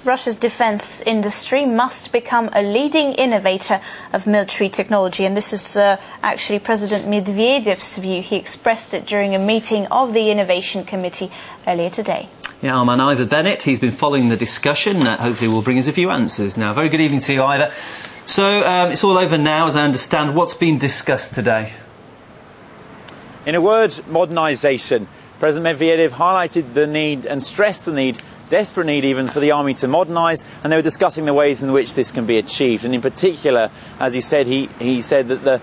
Russia's defence industry must become a leading innovator of military technology, and this is actually President Medvedev's view. He expressed it during a meeting of the Innovation Committee earlier today. Yeah, I'm Ivor Bennett. He's been following the discussion. Hopefully will bring us a few answers now. Very good evening to you, Ivor. So it's all over now, as I understand. What's been discussed today? In a word, modernisation. President Medvedev highlighted the need and stressed the need, desperate need even, for the army to modernise, and they were discussing the ways in which this can be achieved. And in particular, as you said, he said that the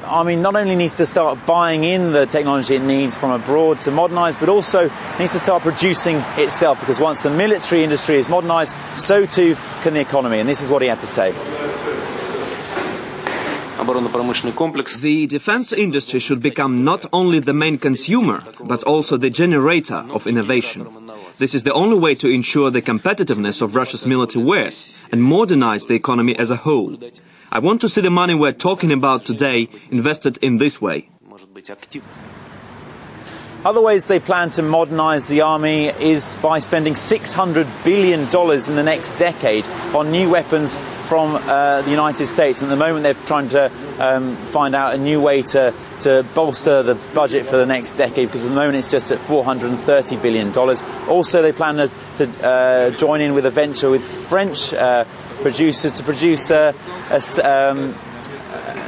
army not only needs to start buying in the technology it needs from abroad to modernise, but also needs to start producing itself, because once the military industry is modernised, so too can the economy. And this is what he had to say. The defence industry should become not only the main consumer, but also the generator of innovation. This is the only way to ensure the competitiveness of Russia's military wares and modernise the economy as a whole. I want to see the money we're talking about today invested in this way. Other ways they plan to modernise the army is by spending $600 billion in the next decade on new weapons from the United States. And at the moment they're trying to find out a new way to bolster the budget for the next decade, because at the moment it's just at $430 billion. Also they plan to join in with a venture with French producers to produce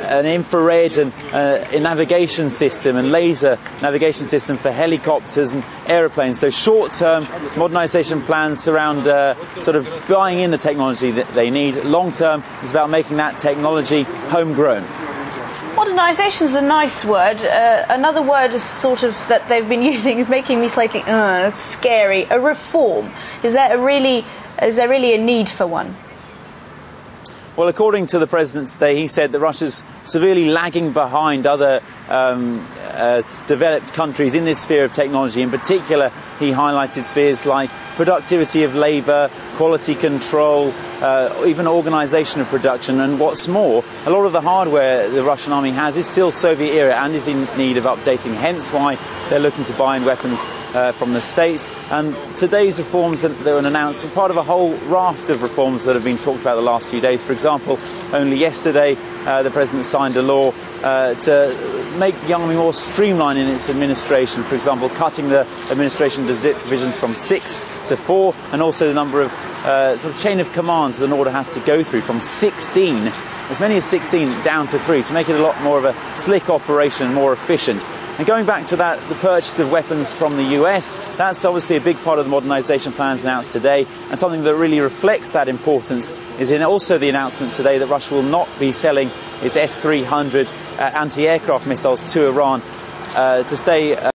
an infrared and a navigation system and laser navigation system for helicopters and aeroplanes. So short-term modernisation plans surround sort of buying in the technology that they need. Long-term is about making that technology homegrown. Modernisation is a nice word. Another word is sort of that they've been using is making me slightly scary. A reform. Is there really a need for one? Well, according to the President today, he said that Russia's severely lagging behind other developed countries in this sphere of technology. In particular, he highlighted spheres like productivity of labour, quality control, even organisation of production. And what's more, a lot of the hardware the Russian army has is still Soviet era and is in need of updating, hence why they're looking to buy in weapons from the States. And today's reforms that were announced were part of a whole raft of reforms that have been talked about the last few days. For example, only yesterday the President signed a law to make the army more streamlined in its administration. For example, cutting the administration divisions from 6 to 4, and also the number of sort of chain of commands that an order has to go through from 16, as many as 16, down to 3, to make it a lot more of a slick operation, more efficient. And going back to that, the purchase of weapons from the US, that's obviously a big part of the modernisation plans announced today, and something that really reflects that importance is in also the announcement today that Russia will not be selling its S-300 anti-aircraft missiles to Iran to stay